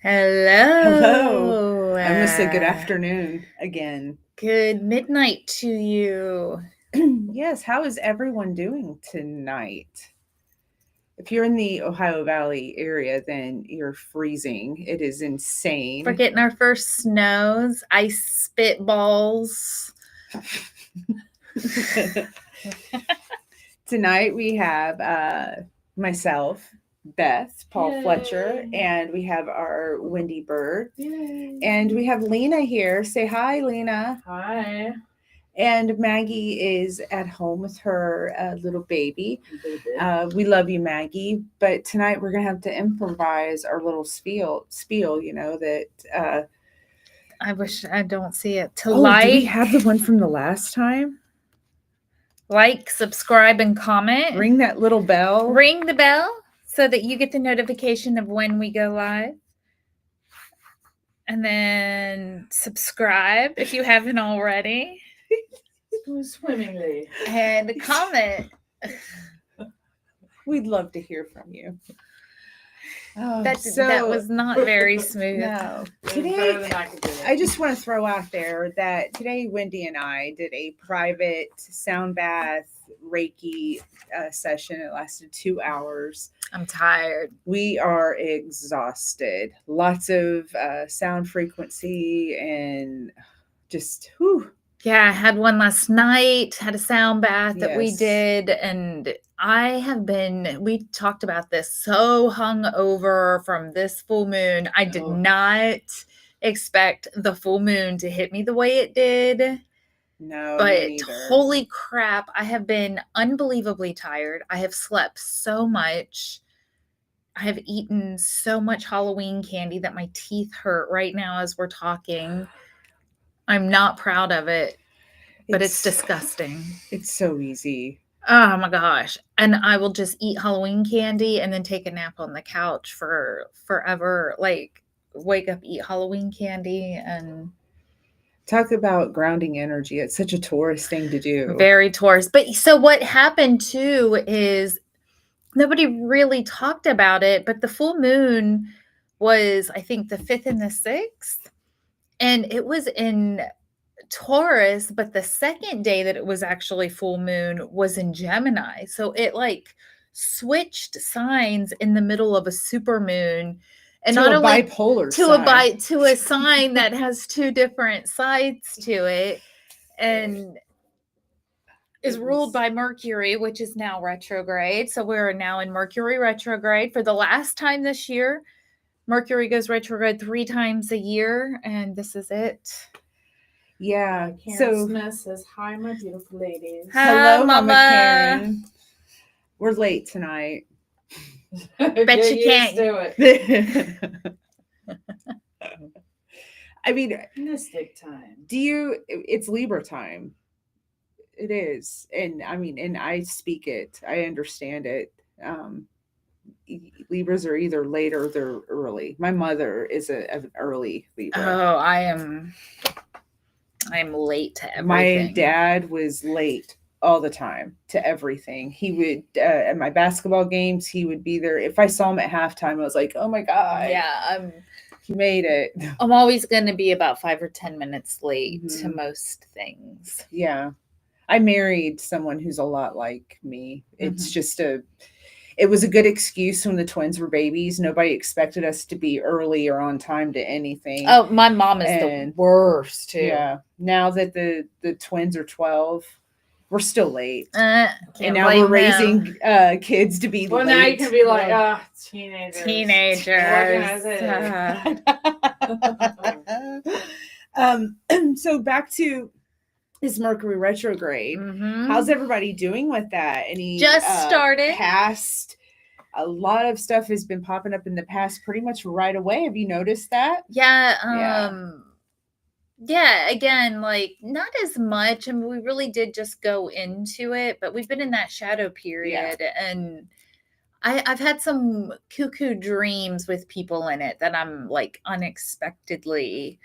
Hello. I almost said good afternoon again. Good midnight to you. Yes, how is everyone doing tonight? If you're in the Ohio Valley area, then you're freezing. It is insane. We're getting our first snows, ice spitballs. Tonight we have myself, Beth, Paul Yay. Fletcher, and we have our Wendy Bird. Yay. And we have Lena here. Say hi, Lena. Hi. And Maggie is at home with her little baby. We love you, Maggie. But tonight we're going to have to improvise our little spiel, that... I wish I don't see it. Do we have the one from the last time? Like, subscribe, and comment. Ring that little bell. Ring the bell so that you get the notification of when we go live. And then subscribe if you haven't already. Swimmingly. And comment. We'd love to hear from you. Oh, that was not very smooth. No. Today, I just want to throw out there that today Wendy and I did a private sound bath Reiki session. It lasted 2 hours. I'm tired. We are exhausted. Lots of sound frequency and just whew. Yeah, I had one last night, had a sound bath that we did, and we talked about this, so hungover from this full moon. I did not expect the full moon to hit me the way it did. No, but holy crap, I have been unbelievably tired. I have slept so much. I have eaten so much Halloween candy that my teeth hurt right now as we're talking. I'm not proud of it, but it's disgusting. It's so easy. Oh my gosh. And I will just eat Halloween candy and then take a nap on the couch for forever. Like, wake up, eat Halloween candy, and talk about grounding energy. It's such a Taurus thing to do. Very Taurus. But so what happened too is nobody really talked about it, but the full moon was, I think, the 5th and the 6th. And it was in Taurus, but the second day that it was actually full moon was in Gemini. So it like switched signs in the middle of a super moon, and to not a only bipolar to a sign that has two different sides to it, and is ruled by Mercury, which is now retrograde. So we're now in Mercury retrograde for the last time this year. Mercury goes retrograde 3 times a year, and this is it. Yeah. Karen Smith says, hi, my beautiful ladies. Hello, Mama Karen. We're late tonight. Bet you can't do it. I mean, mystic time. It's Libra time. It is. And I mean, and I speak it. I understand it. Libras are either late or they're early. My mother is an early Libra. Oh, I'm late to everything. My dad was late all the time to everything. He would at my basketball games, he would be there. If I saw him at halftime, I was like, oh my God. Yeah, he made it. I'm always going to be about 5 or 10 minutes late to most things. Yeah. I married someone who's a lot like me. It's it was a good excuse when the twins were babies. Nobody expected us to be early or on time to anything. Oh, my mom is the worst too. Yeah. Now that the twins are 12, we're still late. And now we're raising kids to be late. Well, now you can be like, teenagers. So back to this Mercury retrograde. How's everybody doing with that? Just started. A lot of stuff has been popping up in the past pretty much right away. Have you noticed that? Yeah. Yeah, again, like not as much. I mean, we really did just go into it, but we've been in that shadow period, and I've had some cuckoo dreams with people in it that I'm like unexpectedly,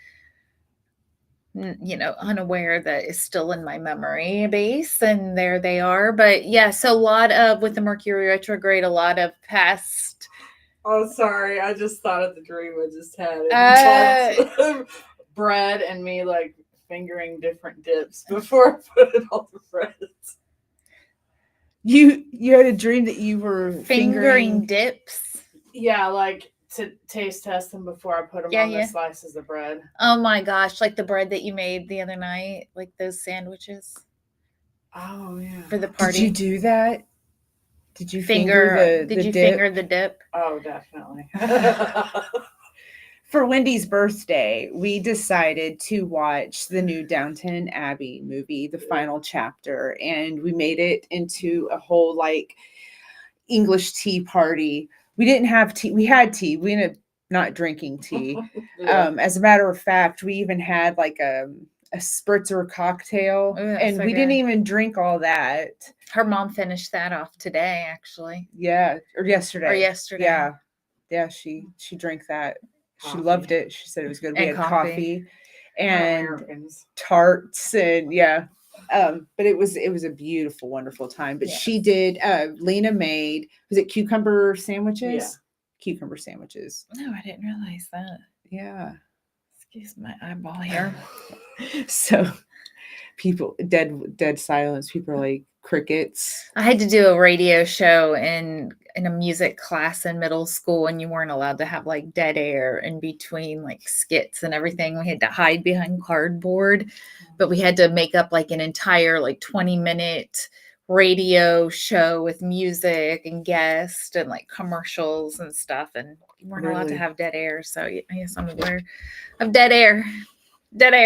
unaware that is still in my memory base, and there they are. But yeah, so a lot of, with the Mercury retrograde, a lot of past Oh, sorry. I just thought of the dream I just had. It involved bread and me like fingering different dips before I put it on the bread. You had a dream that you were Fingering dips. Yeah, like to taste test them before I put them on the slices of bread. Oh my gosh, like the bread that you made the other night, like those sandwiches. Oh yeah. For the party. Did you do that? Did you finger the dip? Finger the dip? Oh, definitely. For Wendy's birthday, we decided to watch the new Downton Abbey movie, the final chapter, and we made it into a whole like English tea party. We didn't have tea. We had tea. We ended up not drinking tea. Yeah. As a matter of fact, we even had like a spritzer cocktail, and we didn't even drink all that. Her mom finished that off today, actually. Yeah, or yesterday. Yeah, she drank that. Coffee. She loved it. She said it was good. We had coffee and tarts, and but it was a beautiful, wonderful time. But she did. Lena made, was it cucumber sandwiches? Yeah. Cucumber sandwiches. No, I didn't realize that. Yeah. Excuse my eyeball here. So people, dead silence. People are like crickets. I had to do a radio show in a music class in middle school, and you weren't allowed to have like dead air in between like skits and everything. We had to hide behind cardboard, but we had to make up like an entire like 20-minute radio show with music and guests and like commercials and stuff, and you weren't allowed to have dead air. So I guess I'm aware of dead air. There's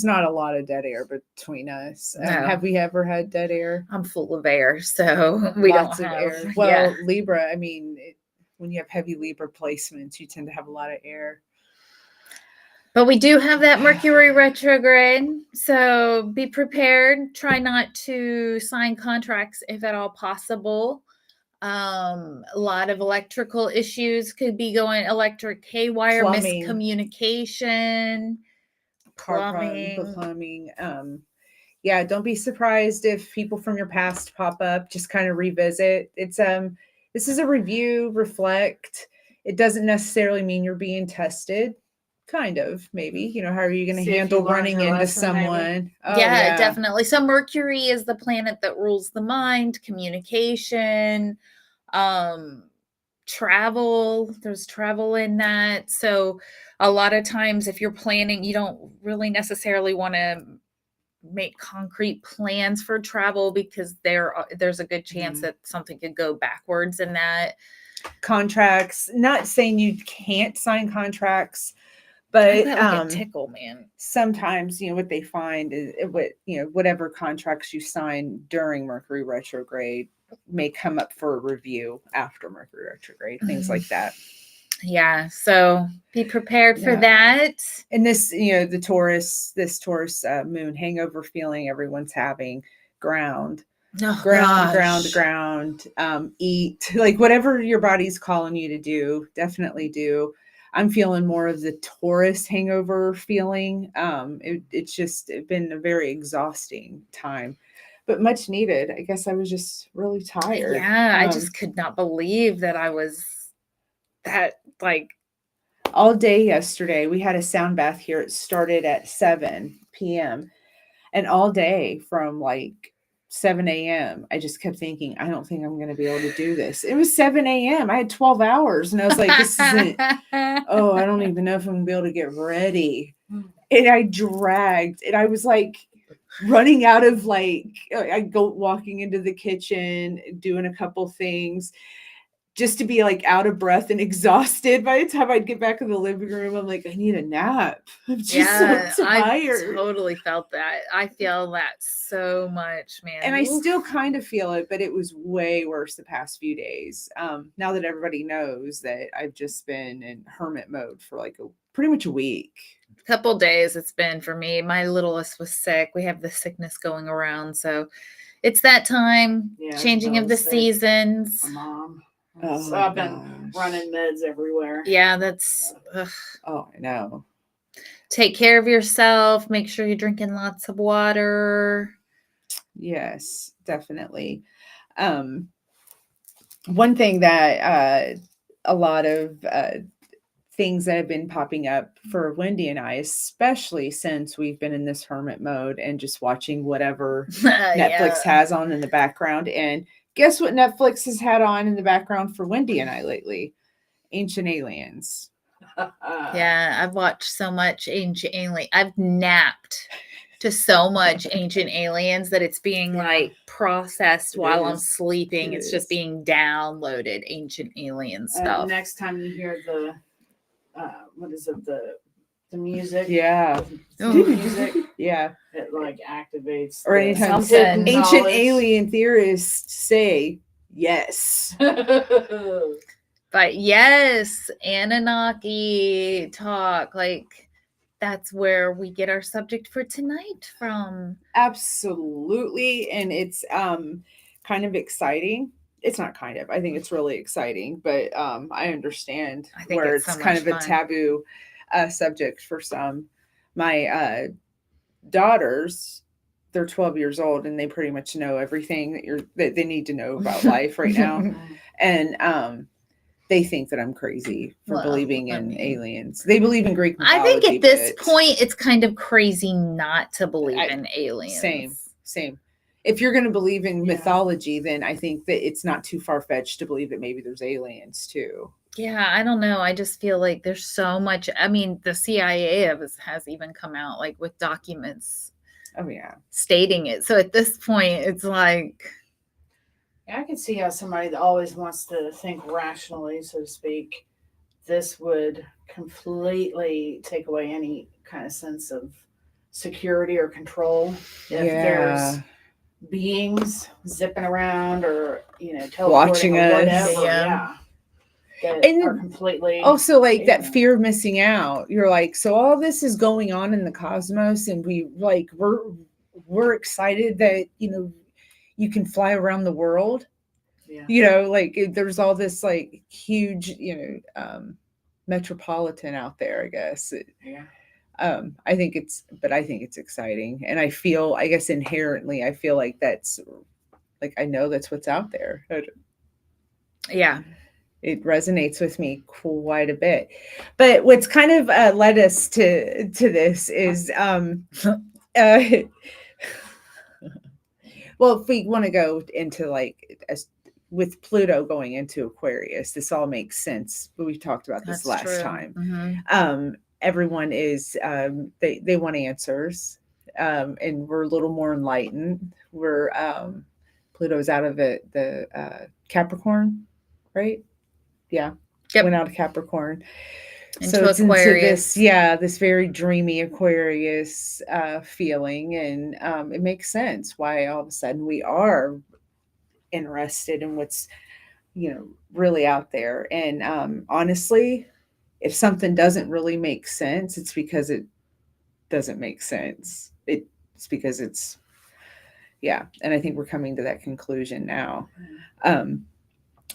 not a lot of dead air between us. No. Have we ever had dead air? I'm full of air, so we Lots don't of have air. Well, Libra, I mean, when you have heavy Libra placements, you tend to have a lot of air. But we do have that Mercury retrograde, so be prepared. Try not to sign contracts if at all possible. A lot of electrical issues could be going, electric haywire, miscommunication, plumbing. Yeah, don't be surprised if people from your past pop up. Just kind of revisit. It's this is a review, reflect. It doesn't necessarily mean you're being tested. Kind of, maybe. How are you going to handle running into someone? Oh, yeah, definitely. So Mercury is the planet that rules the mind, communication, travel. There's travel in that. So a lot of times if you're planning, you don't really necessarily want to make concrete plans for travel, because there's a good chance that something could go backwards in that. Contracts, not saying you can't sign contracts, but like a tickle, man. Sometimes what they find is whatever contracts you sign during Mercury retrograde may come up for a review after Mercury retrograde, things like that. Yeah, so be prepared for that. And this, this Taurus moon hangover feeling everyone's having, ground, eat, like whatever your body's calling you to do, definitely do. I'm feeling more of the Taurus hangover feeling. It's been a very exhausting time, but much needed. I guess I was just really tired. Yeah, I just could not believe that I was that, like, all day yesterday. We had a sound bath here. It started at 7 p.m. and all day from like 7 a.m. I just kept thinking, I don't think I'm going to be able to do this. It was 7 a.m. I had 12 hours and I was like, this isn't, I don't even know if I'm going to be able to get ready. And I dragged, and I was like running out of I go walking into the kitchen, doing a couple things just to be like out of breath and exhausted. By the time I'd get back in the living room, I'm like, I need a nap. I'm just so tired. I totally felt that. I feel that so much, man. And I still kind of feel it, but it was way worse the past few days. Now that everybody knows that I've just been in hermit mode for like pretty much a week. Couple days it's been for me. My littlest was sick. We have the sickness going around, so it's that time. Changing of the seasons. My mom. So I've been running meds everywhere. Yeah, that's. Ugh. Oh, I know. Take care of yourself. Make sure you're drinking lots of water. Yes, definitely. one thing that a lot of things that have been popping up for Wendy and I, especially since we've been in this hermit mode and just watching whatever Netflix has on in the background. And guess what Netflix has had on in the background for Wendy and I lately? Ancient Aliens. Yeah, I've watched so much Ancient Alien. I've napped to so much Ancient Aliens that it's being like processed while I'm sleeping. It's just being downloaded Ancient Alien stuff. Next time you hear the what is it, the music? Yeah. The music. Yeah. It like activates. Or anytime ancient alien theorists say yes. But yes, Anunnaki talk, like that's where we get our subject for tonight from. Absolutely. And it's kind of exciting. It's not kind of, I think it's really exciting, but I understand where it's so kind of a taboo subject for some. My daughters, they're 12 years old and they pretty much know everything that they need to know about life right now. And they think that I'm crazy for believing in aliens. They believe in Greek mythology. I think at this point, it's kind of crazy not to believe in aliens. Same. If you're going to believe in mythology, then I think that it's not too far-fetched to believe that maybe there's aliens too. Yeah, I don't know. I just feel like there's so much. I mean, the CIA has even come out like with documents. Oh yeah, stating it. So at this point, it's like. I can see how somebody that always wants to think rationally, so to speak, this would completely take away any kind of sense of security or control. If there's beings zipping around or, teleporting watching or us. whatever, and are completely also like that fear of missing out. You're like, so all this is going on in the cosmos, and we're excited that you can fly around the world. Like there's all this like huge metropolitan out there, I guess. I think it's exciting, and I guess inherently I feel like that's like I know that's what's out there. Yeah, it resonates with me quite a bit. But what's kind of led us to this is well, if we want to go into like with Pluto going into Aquarius, this all makes sense. But we talked about this last time. Mm-hmm. Everyone is they want answers, and we're a little more enlightened. We're Pluto's out of the Capricorn, right? Yeah, went out of Capricorn. So it's Aquarius. Into this very dreamy Aquarius feeling, and it makes sense why all of a sudden we are interested in what's really out there. And honestly, if something doesn't really make sense, it's because it doesn't make sense. It's because it's and I think we're coming to that conclusion now.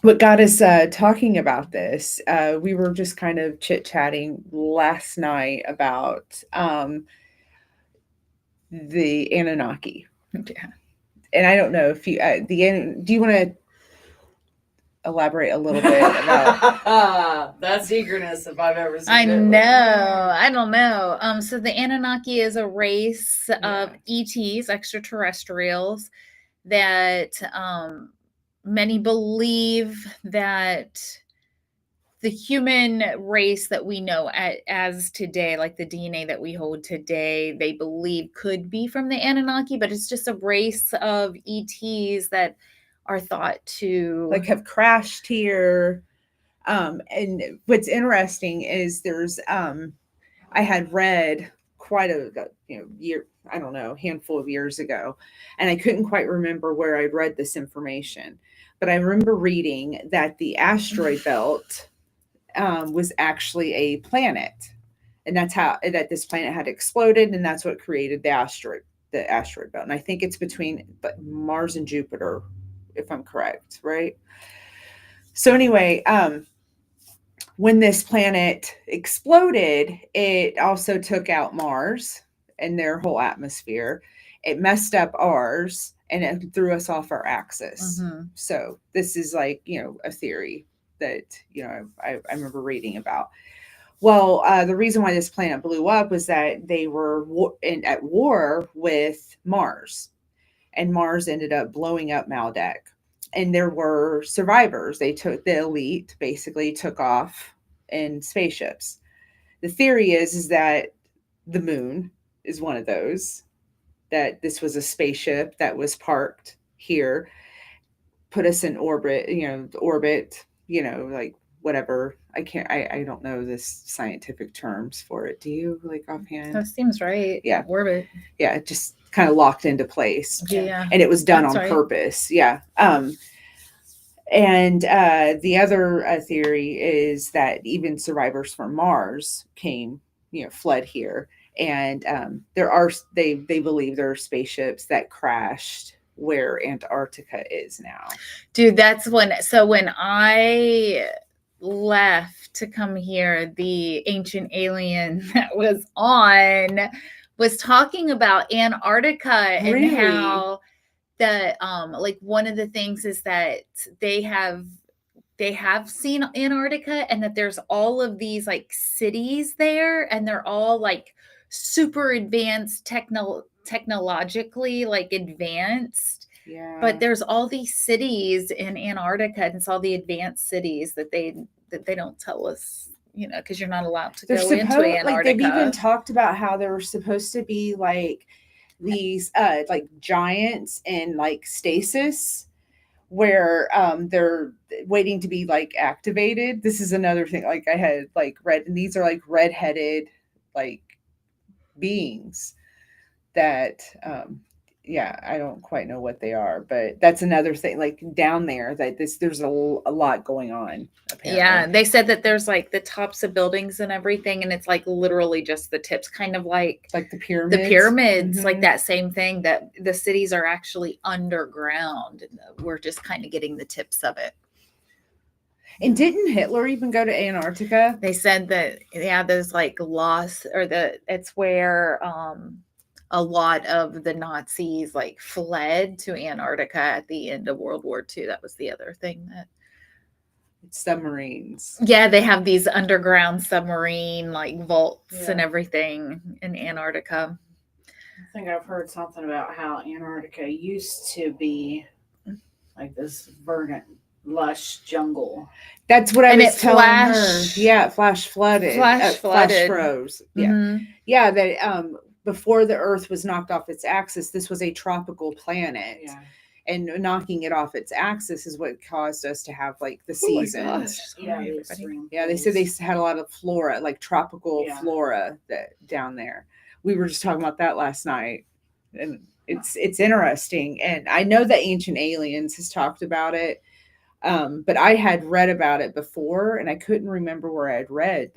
What got us talking about this, we were just kind of chit-chatting last night about the Anunnaki. Yeah. And I don't know if you, do you want to elaborate a little bit about that's eagerness if I've ever seen I don't know. So the Anunnaki is a race of ETs, extraterrestrials, that many believe that the human race that we know as today, like the DNA that we hold today, they believe could be from the Anunnaki, but it's just a race of ETs that are thought to like have crashed here. And what's interesting is there's I had read quite a year, I don't know, handful of years ago, and I couldn't quite remember where I'd read this information, but I remember reading that the asteroid belt was actually a planet, and that's how that this planet had exploded, and that's what created the asteroid belt. And I think it's between Mars and Jupiter, if I'm correct, right? So anyway, when this planet exploded, it also took out Mars and their whole atmosphere. It messed up ours, and it threw us off our axis. Mhm. So this is like, a theory that, I remember reading about. Well, the reason why this planet blew up was that they were at war with Mars, and Mars ended up blowing up Maldek. And there were survivors. The elite basically took off in spaceships. The theory is that the moon is one of those, that this was a spaceship that was parked here, put us in orbit, like whatever. I don't know this scientific terms for it. Do you, like, offhand? That seems right. Yeah. Orbit. Yeah, it just kind of locked into place. Yeah. And it was done That's on right. purpose. Yeah. And the other theory is that even survivors from Mars came, fled here. And they believe there are spaceships that crashed where Antarctica is now. Dude, when I left to come here, the ancient alien that was talking about Antarctica and Really? how the like one of the things is that they have seen Antarctica, and that there's all of these like cities there, and they're all like super advanced technologically like advanced. Yeah. But there's all these cities in Antarctica, and it's all the advanced cities that they don't tell us, because you're not allowed to go into Antarctica. Like, they've even talked about how there were supposed to be like these like giants in like stasis, where they're waiting to be like activated. This is another thing, like, I had like read, and these are like redheaded like beings that I don't quite know what they are, but that's another thing, like down there, that there's a lot going on, apparently. Yeah, they said that there's like the tops of buildings and everything, and it's like literally just the tips, kind of like the pyramids. Mm-hmm. Like that same thing, that the cities are actually underground, and we're just kind of getting the tips of it. And didn't Hitler even go to Antarctica? They said that, there's like it's where a lot of the Nazis like fled to Antarctica at the end of World War II. That was the other thing that. Submarines. Yeah, they have these underground submarine like vaults and everything in Antarctica. I think I've heard something about how Antarctica used to be like this verdant, lush jungle. That's what I was telling her. Yeah, it flash flooded. Flash froze. Yeah. Mm-hmm. Yeah, that before the Earth was knocked off its axis, this was a tropical planet. Yeah. And knocking it off its axis is what caused us to have like the seasons. Yeah, they said they had a lot of flora, like tropical flora down there. We were just talking about that last night, and it's interesting. And I know that Ancient Aliens has talked about it, but I had read about it before, and I couldn't remember where I had read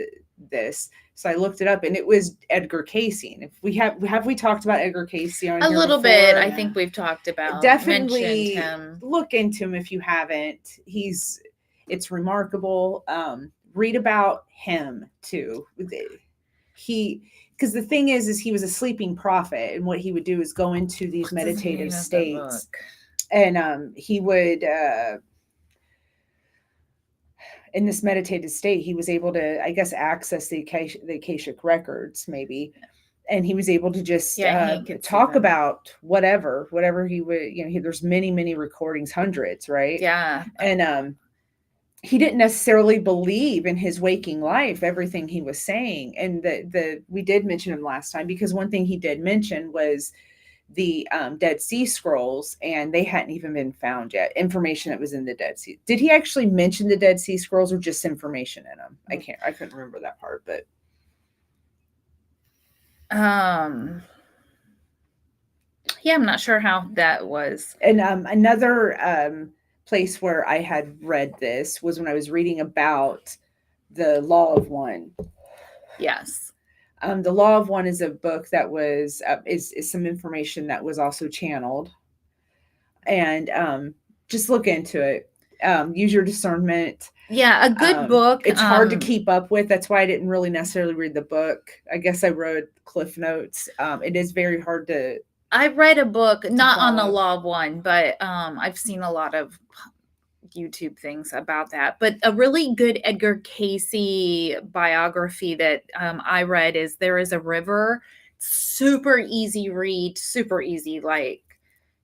this. So I looked it up, and it was Edgar Cayce. If we have we talked about Edgar Cayce on a here little before? bit? I think we've talked about. Definitely him. Look into him if you haven't. It's remarkable. Read about him too. Because the thing is he was a sleeping prophet, and what he would do is go into these meditative states, and he would. In this meditative state, he was able to, I guess, access the Akashic records, maybe. And he was able to just talk about whatever he would, there's many, many recordings, hundreds, right? Yeah. And he didn't necessarily believe in his waking life, everything he was saying. And we did mention him last time, because one thing he did mention was the Dead Sea Scrolls, and they hadn't even been found yet. Information that was in the Dead Sea. Did he actually mention the Dead Sea Scrolls, or just information in them? I couldn't remember that part, but I'm not sure how that was. And another place where I had read this was when I was reading about the Law of One. Yes. The Law of One is a book that was is some information that was also channeled, and just look into it. Use your discernment. Yeah, a good book. It's hard to keep up with. That's why I didn't really necessarily read the book. I guess I wrote Cliff Notes. It is very hard to I read a book, not on the follow. law one, but I've seen a lot of YouTube things about that. But a really good Edgar Casey biography that I read is There Is a River. Super easy read, super easy. Like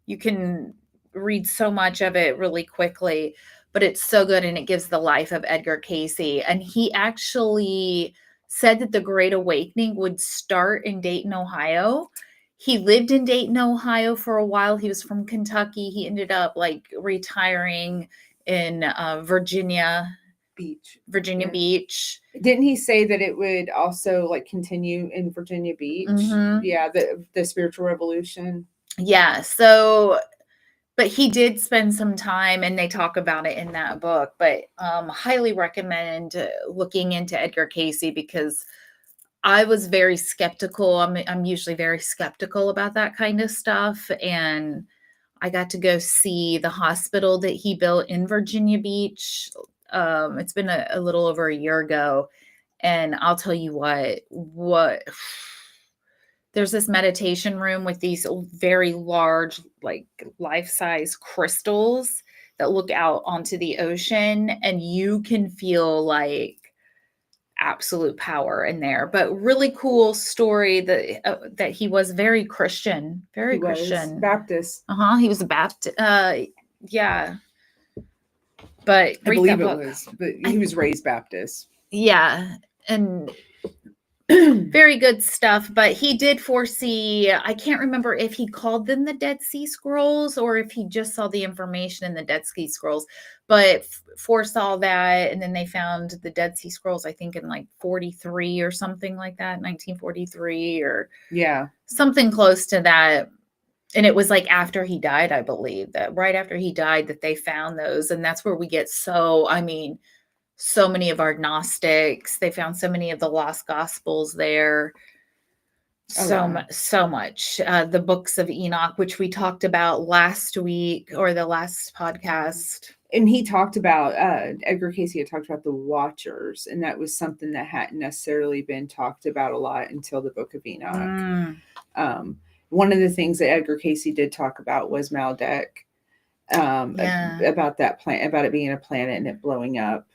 you can read so much of it really quickly, but it's so good and it gives the life of Edgar Casey. And he actually said that the Great Awakening would start in Dayton, Ohio. He lived in Dayton, Ohio for a while. He was from Kentucky. He ended up like retiring in Virginia Beach. Beach. Didn't he say that it would also like continue in Virginia Beach? Mhm. Yeah, the spiritual revolution. Yeah. So, but he did spend some time, and they talk about it in that book. But highly recommend looking into Edgar Casey because I was very skeptical. I'm usually very skeptical about that kind of stuff, and I got to go see the hospital that he built in Virginia Beach. It's been a little over a year ago, and I'll tell you what there's this meditation room with these very large, like life-size crystals that look out onto the ocean, and you can feel like absolute power in there. But really cool story that he was very Christian, very He was Christian. Baptist. He was a Baptist. Yeah. But I read believe that it book. was, but he was raised Baptist. Yeah, and very good stuff. But he did foresee, I can't remember if he called them the Dead Sea Scrolls or if he just saw the information in the Dead Sea Scrolls, but foresaw that. And then they found the Dead Sea Scrolls, I think in like 43 or something like that, 1943 or Yeah, something close to that. And it was like after he died, I believe that right after he died that they found those. And that's where we get so many of our Gnostics. They found so many of the lost gospels there. So much. The books of Enoch, which we talked about last week or the last podcast. And he talked about Edgar Casey had talked about the Watchers, and that was something that hadn't necessarily been talked about a lot until the Book of Enoch. One of the things that Edgar Casey did talk about was Maldek, about that planet, about it being a planet and it blowing up.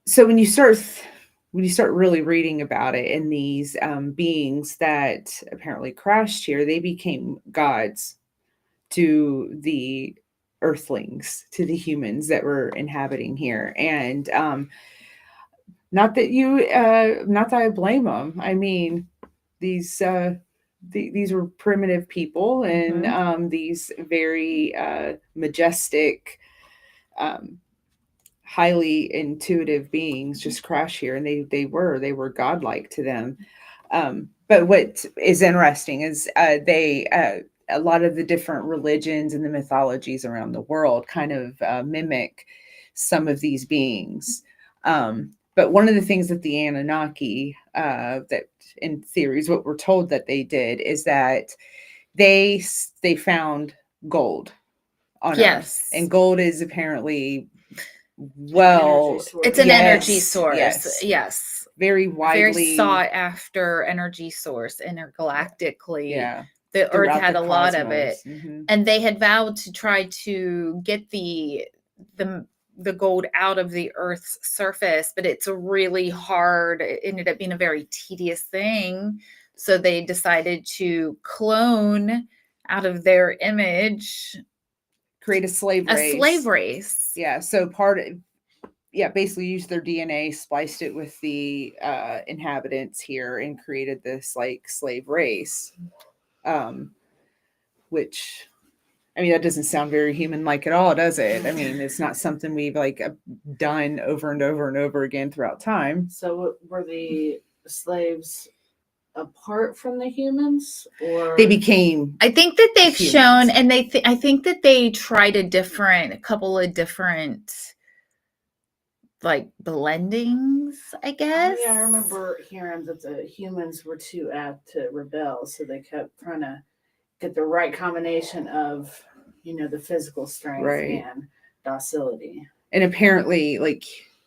So when you start really reading about it, and these beings that apparently crashed here, they became gods to the earthlings, to the humans that were inhabiting here. And not that I blame them. I mean, these were primitive people, and these very majestic, highly intuitive beings just crash here, and they were godlike to them. But what is interesting is a lot of the different religions and the mythologies around the world kind of mimic some of these beings. But one of the things that the Anunnaki, that in theories, what we're told that they did is that they found gold on Earth, and gold is apparently it's an energy source. Yes. Very widely, very sought after energy source intergalactically. Yeah. The Earth had a lot of it. Mm-hmm. And they had vowed to try to get the gold out of the Earth's surface, but it's really hard. It ended up being a very tedious thing. So they decided to clone out of their image, create a slave race. Yeah. So basically used their DNA, spliced it with the inhabitants here, and created this like slave race. Which, I mean, that doesn't sound very human-like at all, does it? I mean, it's not something we've like done over and over and over again throughout time. So were the slaves apart from the humans, or they became? I think that they've humans. Shown, and I think that they tried a couple of different like blendings, I guess. Yeah, I remember hearing that the humans were too apt to rebel, so they kept trying to get the right combination of, the physical strength and docility. And apparently, like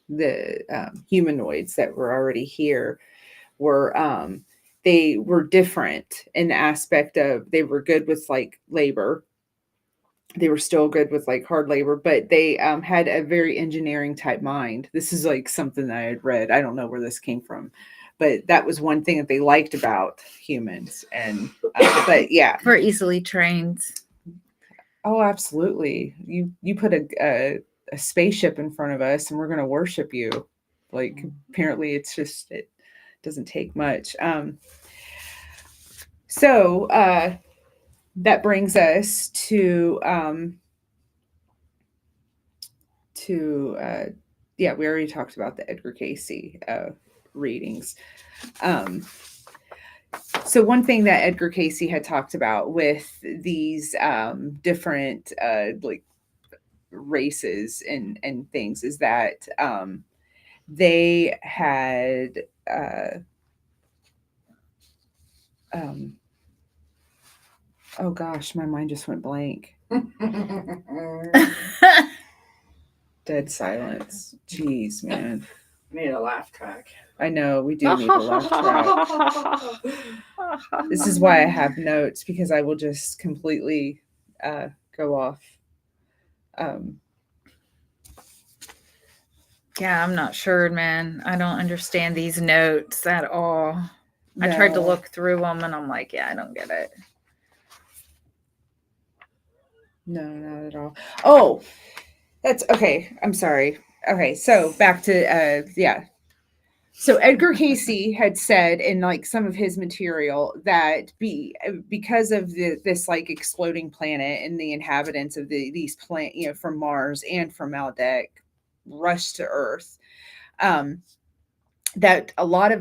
the humanoids that were already here were they were different in the aspect of they were good with like labor. They were still good with like hard labor, but they had a very engineering type mind. This is like something that I had read. I don't know where this came from, but that was one thing that they liked about humans. And but yeah, We're easily trained. oh, absolutely. You put a spaceship in front of us, and we're going to worship you. Like apparently, it doesn't take much. So that brings us to yeah, we already talked about the Edgar Casey readings. So one thing that Edgar Casey had talked about with these different like races and things is that they had oh gosh, my mind just went blank. Dead silence. Jeez, man. Need a laugh track. I know we do need a laugh track. This is why I have notes, because I will just completely go off. Yeah, I'm not sure, man. I don't understand these notes at all. I tried to look through them and I'm like, yeah, I don't get it. No, not at all. Oh, that's okay. I'm sorry. Okay, so back to yeah. So Edgar Casey had said in like some of his material that because of this like exploding planet and the inhabitants of these from Mars and from Maldek rushed to Earth, that a lot of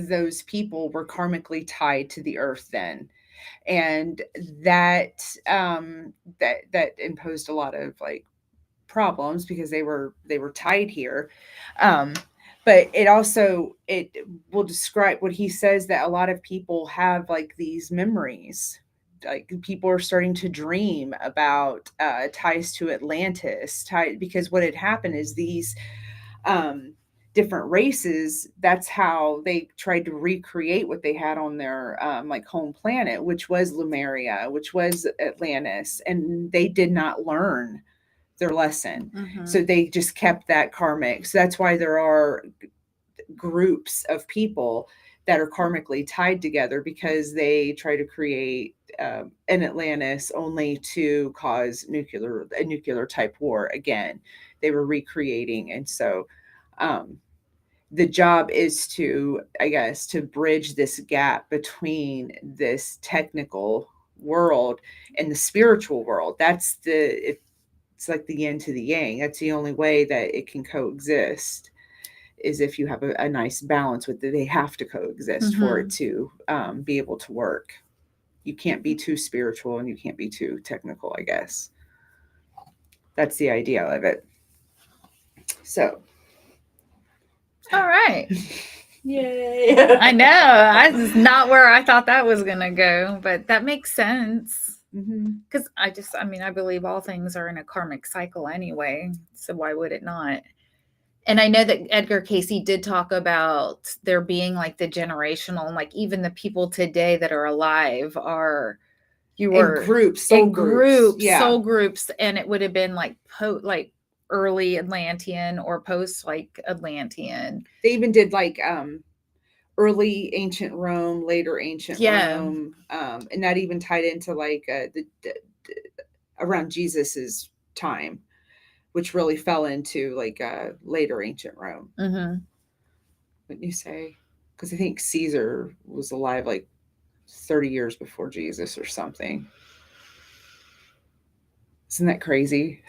those people were karmically tied to the Earth then, and that that imposed a lot of like problems because they were tied here. But it will describe what he says, that a lot of people have like these memories, like people are starting to dream about ties to Atlantis, because what had happened is these different races, that's how they tried to recreate what they had on their like home planet, which was Lemuria, which was Atlantis, and they did not learn their lesson. So they just kept that karmic. So that's why there are groups of people that are karmically tied together, because they try to create an Atlantis only to cause a nuclear type war again. They were recreating. And so the job is to, I guess, to bridge this gap between this technical world and the spiritual world. It's like the yin to the yang. That's the only way that it can coexist, is if you have a nice balance with it. They have to coexist for it to be able to work. You can't be too spiritual and you can't be too technical, I guess. That's the idea of it. So. All right. Yay. I know. That's not where I thought that was going to go, but that makes sense. Because I believe all things are in a karmic cycle anyway. So why would it not? And I know that Edgar Casey did talk about there being like the generational, like even the people today that are alive are in groups, soul groups, and it would have been like early Atlantean or post like Atlantean. They even did like early ancient Rome, later ancient Rome, and that even tied into like the around Jesus's time, which really fell into like later ancient Rome. Wouldn't you say? Because I think Caesar was alive like 30 years before Jesus or something. Isn't that crazy?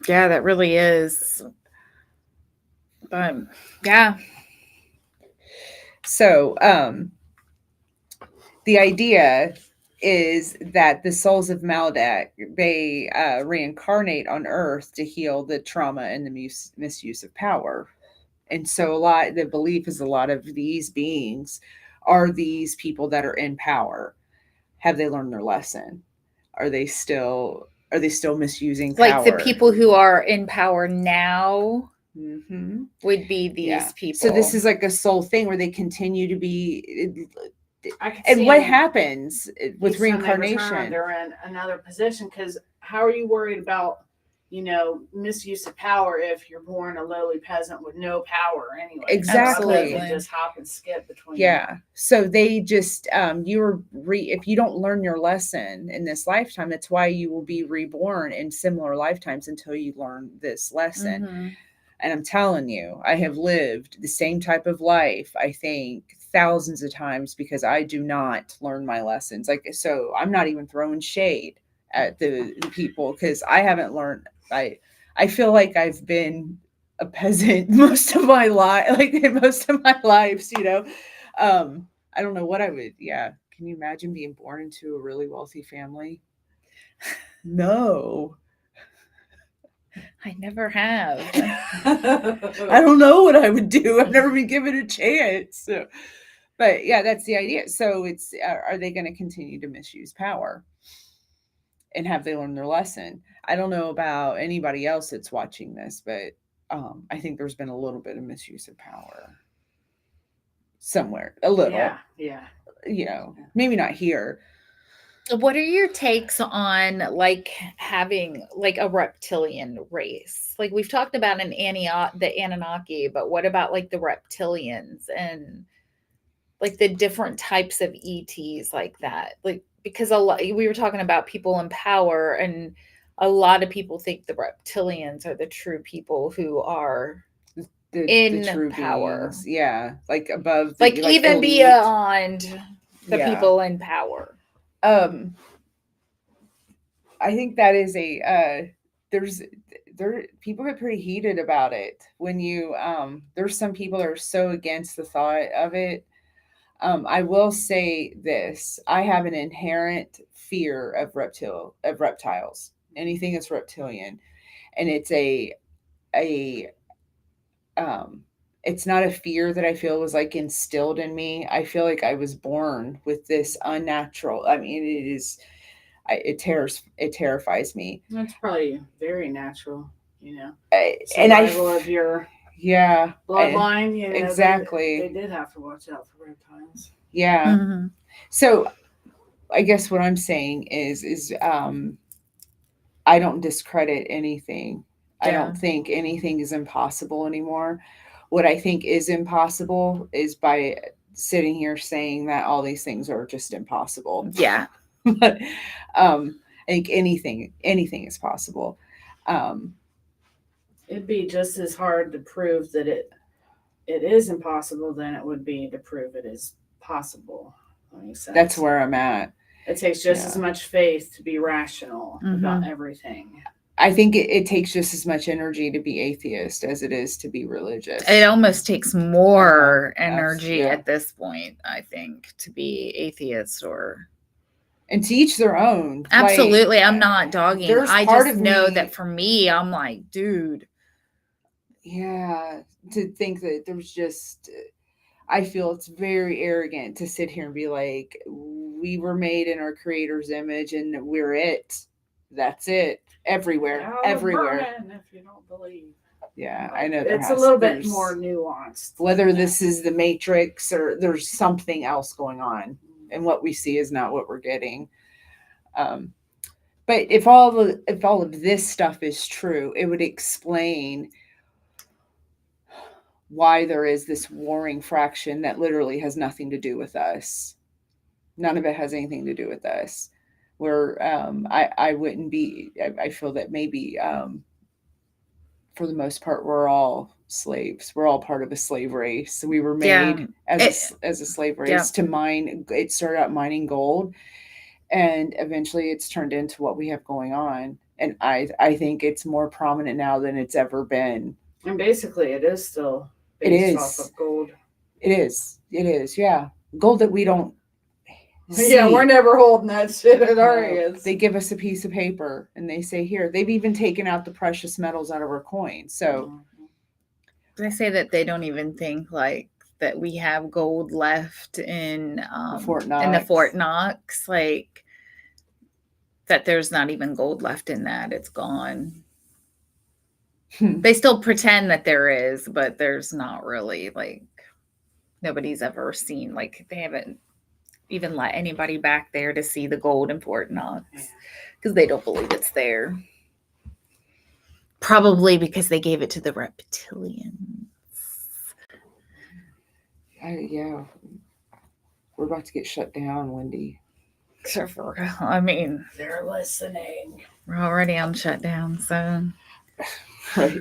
Yeah, that really is. But yeah. So the idea is that the souls of Maldek, they reincarnate on Earth to heal the trauma and the misuse of power. And so the belief is a lot of these beings are these people that are in power. Have they learned their lesson? Are they still misusing power? Like the people who are in power now Mm-hmm. would be these people. So this is like a soul thing where they continue to be. I could And see what them- happens with each time they return, reincarnation? they're in another position. Because how are you worried about, misuse of power if you're born a lowly peasant with no power anyway? Exactly. So they just hop and skip between. Yeah. So they just if you don't learn your lesson in this lifetime, that's why you will be reborn in similar lifetimes until you learn this lesson. Mm-hmm. And I'm telling you, I have lived the same type of life, I think, thousands of times because I do not learn my lessons. Like, so I'm not even throwing shade at the people because I haven't learned. I feel like I've been a peasant most of my life, like most of my lives, I don't know what I would. Yeah. Can you imagine being born into a really wealthy family? No. I never have. I don't know what I would do. I've never been given a chance. So, but yeah, that's the idea. So it's, are they going to continue to misuse power? And have they learned their lesson? I don't know about anybody else that's watching this, but I think there's been a little bit of misuse of power somewhere. A little. Yeah. Maybe not here. What are your takes on like having like a reptilian race? Like we've talked about the Anunnaki, but what about like the reptilians and like the different types of ETs like that? Like because we were talking about people in power, and a lot of people think the reptilians are the true people who are in the true power. beings. Yeah, like above, like even elite. Beyond the people in power. I think that is people get pretty heated about it when you there's some people that are so against the thought of it. I will say this: I have an inherent fear of reptiles, anything that's reptilian, and it's it's not a fear that I feel was like instilled in me. I feel like I was born with this unnatural. I mean, it terrifies me. That's probably very natural, And of your bloodline. Exactly. They did have to watch out for reptiles. Yeah. Mm-hmm. So I guess what I'm saying is I don't discredit anything. Yeah. I don't think anything is impossible anymore. What I think is impossible is by sitting here saying that all these things are just impossible. Yeah. But I think anything is possible. It'd be just as hard to prove that it is impossible than it would be to prove it is possible. That makes sense. That's where I'm at. It takes just as much faith to be rational about everything. I think it takes just as much energy to be atheist as it is to be religious. It almost takes more energy at this point, I think, to be atheist and to each their own. Absolutely. Like, I'm not dogging. I just know that for me, I'm like, dude. Yeah. To think that there's just, I feel it's very arrogant to sit here and be like, we were made in our creator's image and we're it. That's it. Everywhere. Everywhere. If you don't believe. Yeah, I know. It's a little bit more nuanced. Whether this is the Matrix or there's something else going on, and what we see is not what we're getting. But if all of this stuff is true, it would explain why there is this warring fraction that literally has nothing to do with us. None of it has anything to do with us. Where I wouldn't be. I feel that maybe for the most part we're all slaves. We're all part of a slave race. We were made as a slave race to mine. It started out mining gold, and eventually it's turned into what we have going on. And I think it's more prominent now than it's ever been. And basically, it is still based off of gold. It is. Yeah, gold that we don't. Yeah, we're never holding that shit at our hands. They give us a piece of paper and they say, here. They've even taken out the precious metals out of our coins. So they say that they don't even think like that we have gold left in Fort Knox. In the Fort Knox, like that there's not even gold left in that. It's gone. They still pretend that there is, but there's not really, like, nobody's ever seen, like, they haven't even let anybody back there to see the gold in Fort Knox because they don't believe it's there. Probably because they gave it to the reptilians. Yeah. We're about to get shut down, Wendy. I mean, They're listening. we're already on shutdown, so. Right.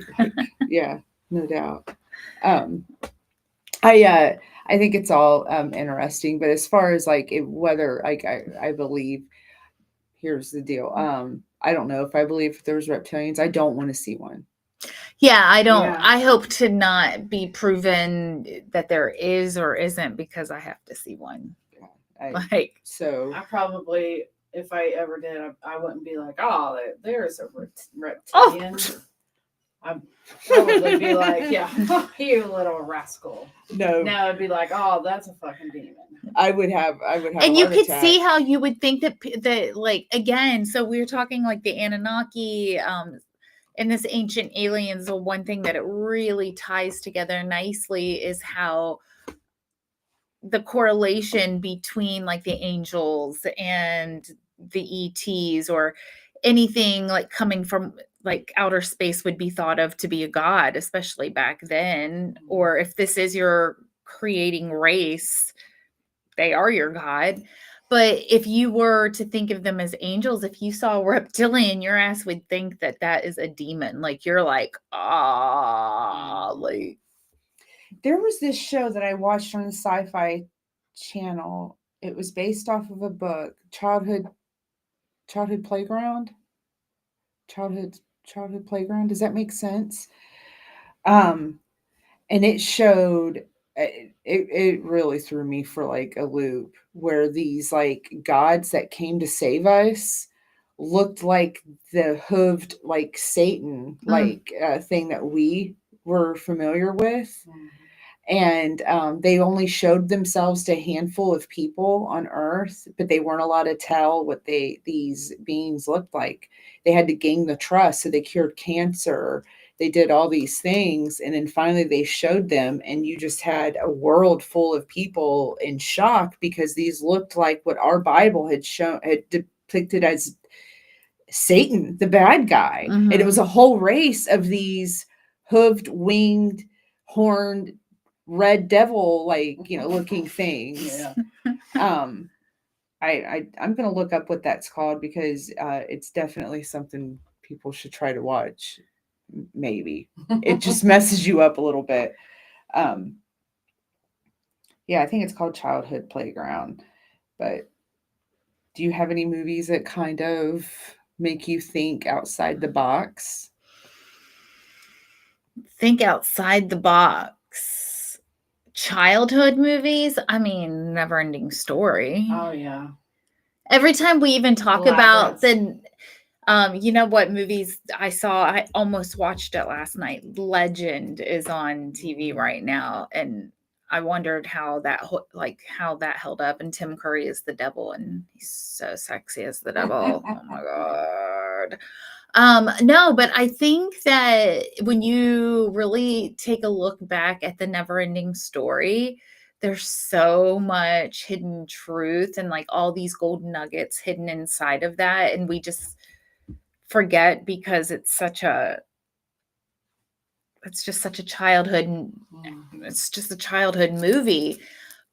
Yeah, no doubt. I think it's all interesting, but as far as like whether like I believe, here's the deal. I don't know if I believe if there's reptilians. I don't want to see one. Yeah, I don't. Yeah. I hope to not be proven that there is or isn't because I have to see one. Like, So I probably, if I ever did, I wouldn't be like, oh, there's a reptilian. oh, I'd probably be like, yeah, you little rascal. no, No, it'd be like, oh, that's a fucking demon. I would have and a you heart could attack. see how you would think that like, again, so we were talking like the Anunnaki, and this ancient aliens. The one thing that it really ties together nicely is how the correlation between like the angels and the ETs or anything like coming from like outer space would be thought of to be a god, especially back then. Or if this is your creating race, they are your god. But if you were to think of them as angels, if you saw a reptilian, your ass would think that that is a demon. Like, you're like, like. There was this show that I watched on the Sci-Fi Channel. It was based off of a book, Childhood Playground. Childhood Playground. Does that make sense? And it showed it really threw me for like a loop where these like gods that came to save us looked like the hooved like Satan like thing that we were familiar with. And they only showed themselves to a handful of people on Earth, but they weren't allowed to tell what these beings looked like. They had to gain the trust, so they cured cancer. They did all these things, and then finally they showed them, and you just had a world full of people in shock because these looked like what our Bible had depicted as Satan, the bad guy. And it was a whole race of these hooved, winged, horned, red devil like looking things. I'm gonna look up what that's called because it's definitely something people should try to watch. Maybe it just messes you up a little bit. Yeah, I think it's called Childhood Playground. But do you have any movies that kind of make you think outside the box? Think outside the box. Childhood movies? I mean, Never Ending Story. Oh, yeah. Every time we even talk Glad about that's- the, you know what movies I saw? I almost watched it last night. Legend is on TV right now, and I wondered how that held up. And Tim Curry is the devil, and he's so sexy as the devil. Oh my god. No, but I think that when you really take a look back at the Never Ending Story, there's so much hidden truth and like all these golden nuggets hidden inside of that, and we just forget because it's just such a childhood, it's just a childhood movie.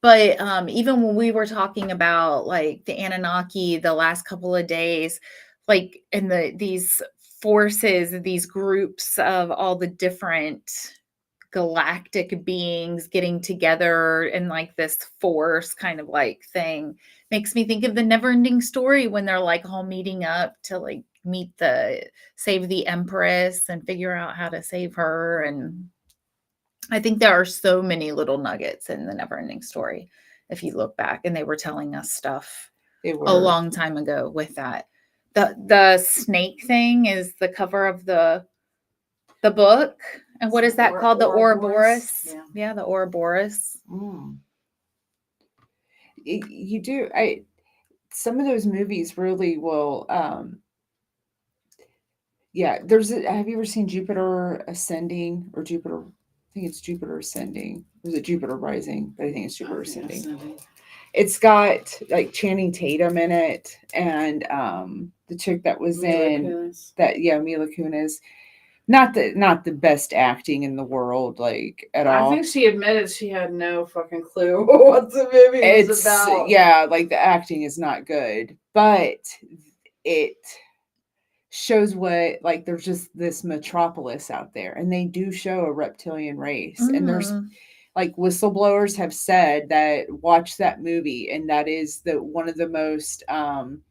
But even when we were talking about like the Anunnaki the last couple of days, like in these forces, these groups of all the different galactic beings getting together in like this force kind of like thing, makes me think of the Never Ending Story when they're like all meeting up to like save the Empress and figure out how to save her. And I think there are so many little nuggets in the Never Ending Story if you look back, and they were telling us stuff a long time ago with that. The snake thing is the cover of the book. And what is that called? The Ouroboros. Yeah, the Ouroboros. You do. Some of those movies really will Yeah, have you ever seen Jupiter Ascending or Jupiter? I think it's Jupiter Ascending. Or is it Jupiter Rising? But I think it's Jupiter Ascending. It's got like Channing Tatum in it, and the chick that was Mila Kunis. Not the best acting in the world, like at all. I think she admitted she had no fucking clue what the movie was about. Yeah, like the acting is not good, but it shows what, like, there's just this metropolis out there, and they do show a reptilian race, and there's like whistleblowers have said that watch that movie, and that is one of the most talking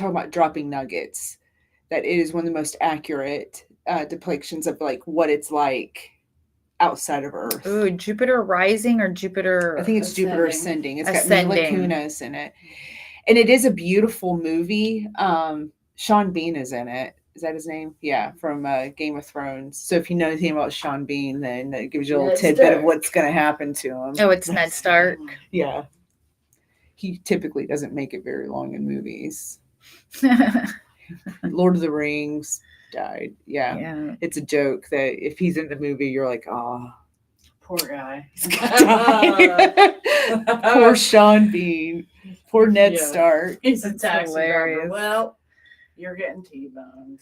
about dropping nuggets, that it is one of the most accurate depictions of like what it's like outside of Earth. Ooh, Jupiter Rising or Jupiter? I think it's Ascending. Jupiter Ascending. It's got Mila Kunis in it, and it is a beautiful movie. Sean Bean is in it. Is that his name? Yeah, from Game of Thrones. So if you know anything about Sean Bean, then it gives you a little tidbit of what's going to happen to him. Oh, it's Ned Stark. Yeah. He typically doesn't make it very long in movies. Lord of the Rings died. Yeah. It's a joke that if he's in the movie, you're like, oh. Poor guy. He's gonna die. Poor Sean Bean. Poor Ned Stark. He's a taxi driver. Well, you're getting T-boned.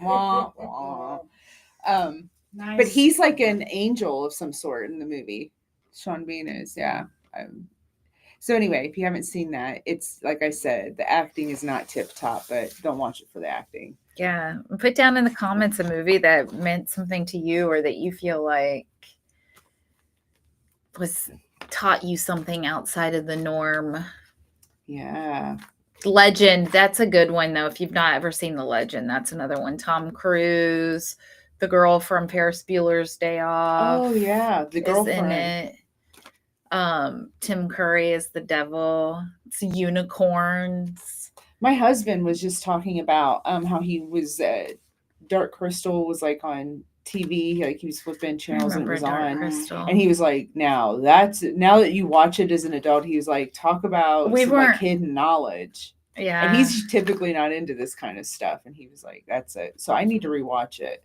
Wah, wah. Nice. But he's like an angel of some sort in the movie. Sean Bean is, yeah. So anyway, if you haven't seen that, it's like I said, the acting is not tip top, but don't watch it for the acting. Yeah. Put down in the comments a movie that meant something to you, or that you feel like was taught you something outside of the norm. Yeah. Legend, that's a good one though. If you've not ever seen The Legend, that's another one. Tom Cruise, the girl from Ferris Bueller's Day Off. Oh yeah, the girlfriend. In it. Tim Curry is the devil. It's unicorns. My husband was just talking about how he was Dark Crystal was like on TV, like he was flipping channels and it was Dark Crystal. And he was like, now that you watch it as an adult, he was like, talk about like hidden knowledge. Yeah. And he's typically not into this kind of stuff. And he was like, that's it. So I need to rewatch it.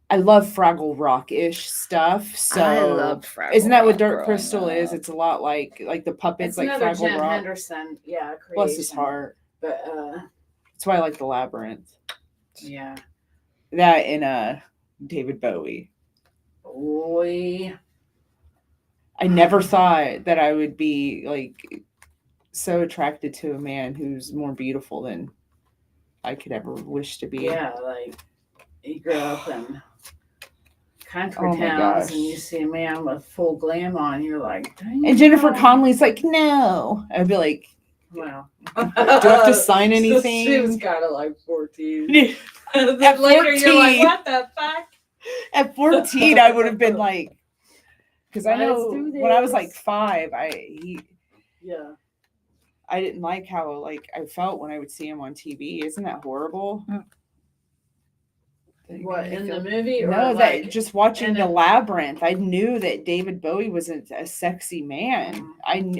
I love Fraggle Rock-ish stuff. So I love Fraggle Isn't that Rock what Dark Crystal is? It's a lot like the puppets, it's like Fraggle Jen Rock. Henderson, creation. Bless his heart. But that's why I like the Labyrinth. Yeah. That and David Bowie. Boy. I never thought that I would be like so attracted to a man who's more beautiful than I could ever wish to be. Yeah, like you grow up in country towns and you see a man with full glam on, you're like, dang. And Jennifer Connelly's like, no. I'd be like, well, do I have to sign anything? She was kind of like 14. Then later 14, you're like, what the fuck? At 14, I would have been like, because I know when I was like 5, I didn't like how like I felt when I would see him on TV. Isn't that horrible? What, in the movie? Or no, like, that just watching The Labyrinth, I knew that David Bowie wasn't a sexy man.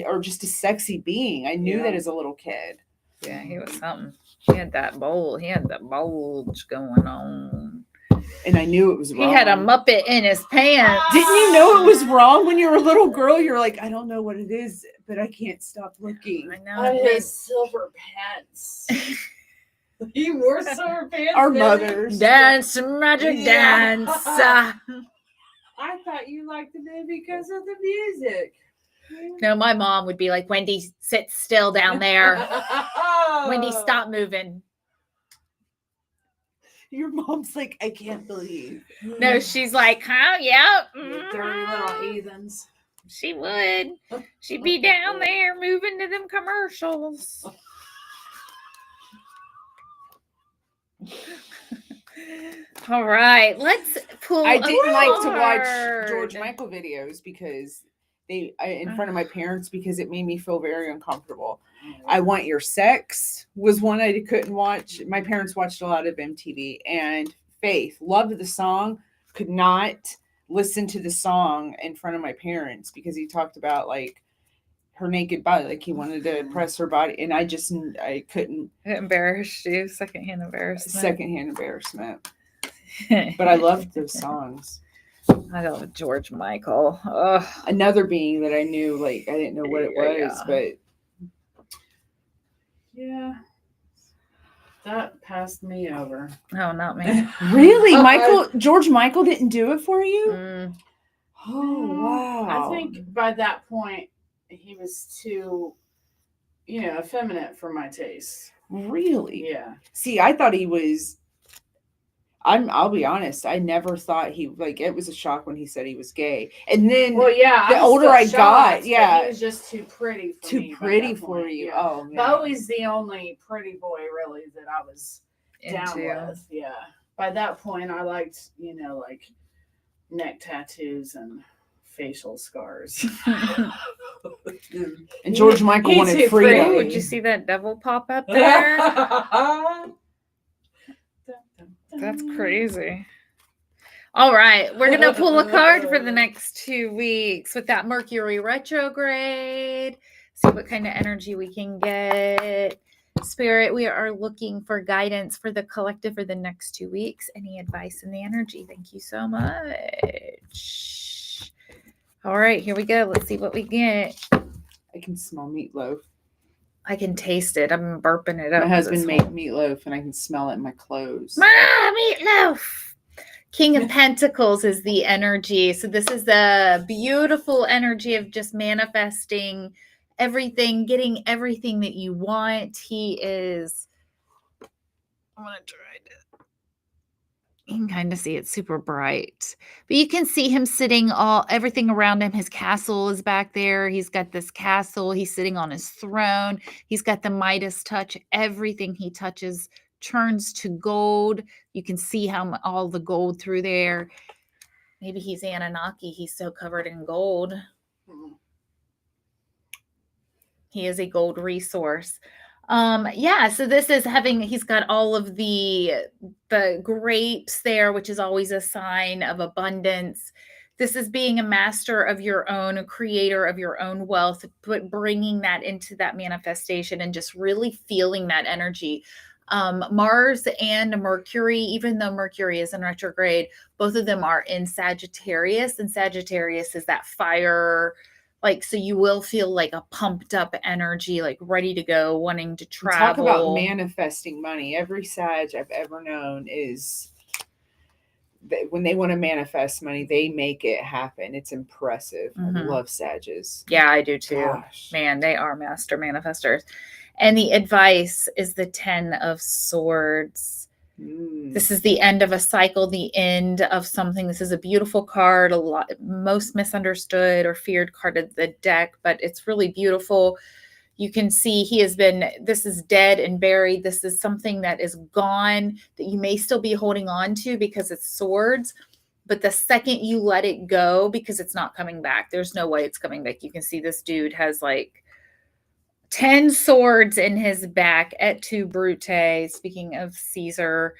Or just a sexy being. I knew that as a little kid. Yeah, he was something. He had that bulge going on. And I knew it was wrong. He had a Muppet in his pants. Didn't you know it was wrong when you were a little girl? You're like, I don't know what it is, but I can't stop looking. I know. His silver pants. He wore silver pants. Our mothers. Dance, magic dance. I thought you liked the movie because of the music. No, my mom would be like, Wendy, sit still down there. Wendy, stop moving. Your mom's like, I can't believe. No, she's like, huh? Yep. You dirty little heathens. She would. She'd be down there moving to them commercials. All right, let's pull. I didn't like to watch George Michael videos because in front of my parents because it made me feel very uncomfortable. I Want Your Sex was one I couldn't watch. My parents watched a lot of MTV, and Faith loved the song, could not listen to the song in front of my parents because he talked about like her naked body, like he wanted to press her body, and I couldn't. It embarrassed you, secondhand embarrassment. Secondhand embarrassment. But I loved those songs. I love George Michael. Ugh. Another being that I knew, like I didn't know what it was, but yeah, that passed me over. No, not me. really, George Michael didn't do it for you. Mm. Oh wow! I think by that point he was too, effeminate for my taste. Really? Yeah. See, I thought he was. I'll be honest. I never thought it was a shock when he said he was gay. And then, the older I got, he was just too pretty for me. Too pretty for you. Yeah. Oh man. Bowie's the only pretty boy really that I was down with. Yeah. By that point, I liked, like neck tattoos and facial scars. And George Michael wanted freedom. Oh, did you see that devil pop up there? That's crazy. All right, we're gonna pull a card for the next 2 weeks with that Mercury retrograde. See what kind of energy we can get. Spirit, we are looking for guidance for the collective for the next 2 weeks. Any advice in the energy? Thank you so much. All right, here we go. Let's see what we get. I can smell meatloaf. I can taste it. I'm burping it up. My husband made meatloaf, and I can smell it in my clothes. Meatloaf. King of Pentacles is the energy. So this is the beautiful energy of just manifesting everything, getting everything that you want. He is, I'm going to try to, you can kind of see it's super bright, but you can see him sitting everything around him. His castle is back there. He's got this castle. He's sitting on his throne. He's got the Midas touch. Everything he touches turns to gold. You can see how all the gold through there. Maybe he's Anunnaki. He's so covered in gold. He is a gold resource. So this is he's got all of the grapes there, which is always a sign of abundance. This is being a master of your own, a creator of your own wealth, but bringing that into that manifestation and just really feeling that energy. Mars and Mercury, even though Mercury is in retrograde, both of them are in Sagittarius, and Sagittarius is that fire. So you will feel like a pumped up energy, like ready to go, wanting to travel. Talk about manifesting money. Every Sag I've ever known is when they want to manifest money, they make it happen. It's impressive. I love Sages. Yeah, I do too. Gosh. Man, they are master manifestors. And the advice is the 10 of Swords. This is the end of a cycle, the end of something. This is a beautiful card, most misunderstood or feared card of the deck, but it's really beautiful. You can see this is dead and buried. This is something that is gone that you may still be holding on to because it's swords. But the second you let it go, because it's not coming back, there's no way it's coming back. You can see this dude has 10 swords in his back, et tu brute. Speaking of Caesar,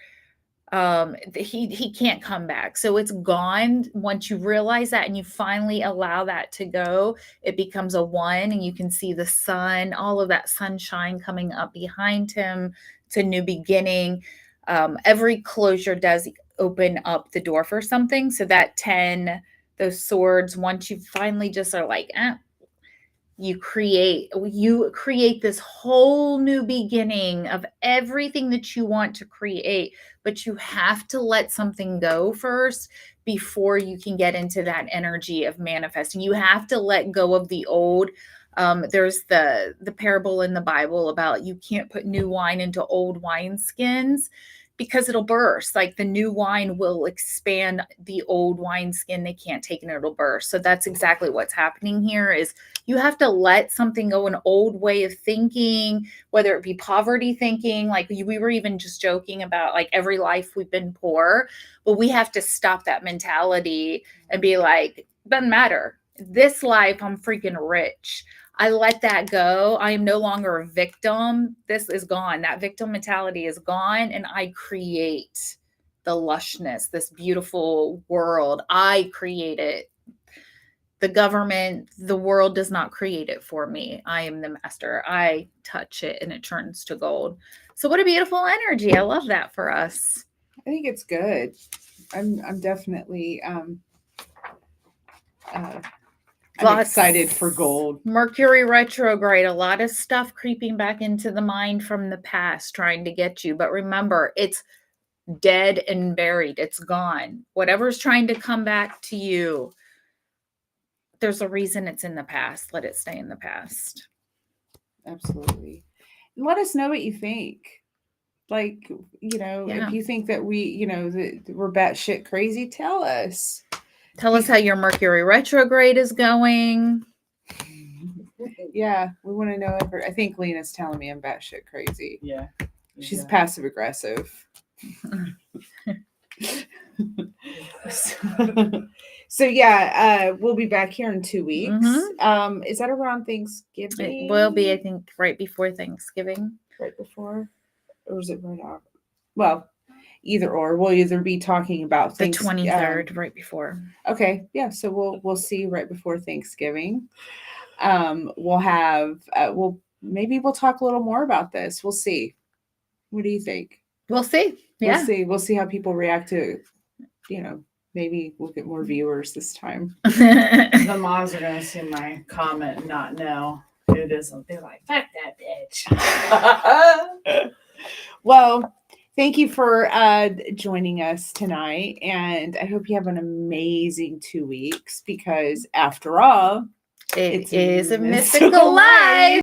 he can't come back. So it's gone. Once you realize that and you finally allow that to go, it becomes a 1, and you can see the sun, all of that sunshine coming up behind him. It's a new beginning. Every closure does open up the door for something. So that 10, those swords, once you finally just are you create this whole new beginning of everything that you want to create, but you have to let something go first before you can get into that energy of manifesting. You have to let go of the old. There's the parable in the Bible about you can't put new wine into old wineskins because it'll burst. The new wine will expand the old wineskin. They can't take it, it'll burst. So that's exactly what's happening here is you have to let something go, an old way of thinking, whether it be poverty thinking. We were even just joking about every life we've been poor, but we have to stop that mentality and be doesn't matter. This life, I'm freaking rich. I let that go. I am no longer a victim. This is gone. That victim mentality is gone. And I create the lushness, this beautiful world. I create it. the government, the world does not create it for me. I am the master. I touch it and it turns to gold. So what a beautiful energy. I love that for us. I think it's good. I'm definitely I'm excited for gold. Mercury retrograde, a lot of stuff creeping back into the mind from the past trying to get you. But remember, it's dead and buried. It's gone. Whatever's trying to come back to you, there's a reason it's in the past. Let it stay in the past. Absolutely. Let us know what you think. Like, Yeah. if you think that that we're batshit crazy, tell us. Tell us how your Mercury retrograde is going. Yeah, we want to know. I think Lena's telling me I'm batshit crazy. Yeah. She's passive aggressive. So yeah, we'll be back here in 2 weeks. Mhm. Is that around Thanksgiving? It will be, I think, right before Thanksgiving. Right before, or is it right after? Well, either or. We'll either be talking about The 23rd, right before. Okay, yeah. So we'll see right before Thanksgiving. We'll have maybe we'll talk a little more about this. We'll see. What do you think? We'll see. Yeah. We'll see how people react to, maybe we'll get more viewers this time. The moms are going to see my comment and not know who it is. They're like, fuck that bitch. Well, thank you for joining us tonight. And I hope you have an amazing 2 weeks because after all, it is a mystical life.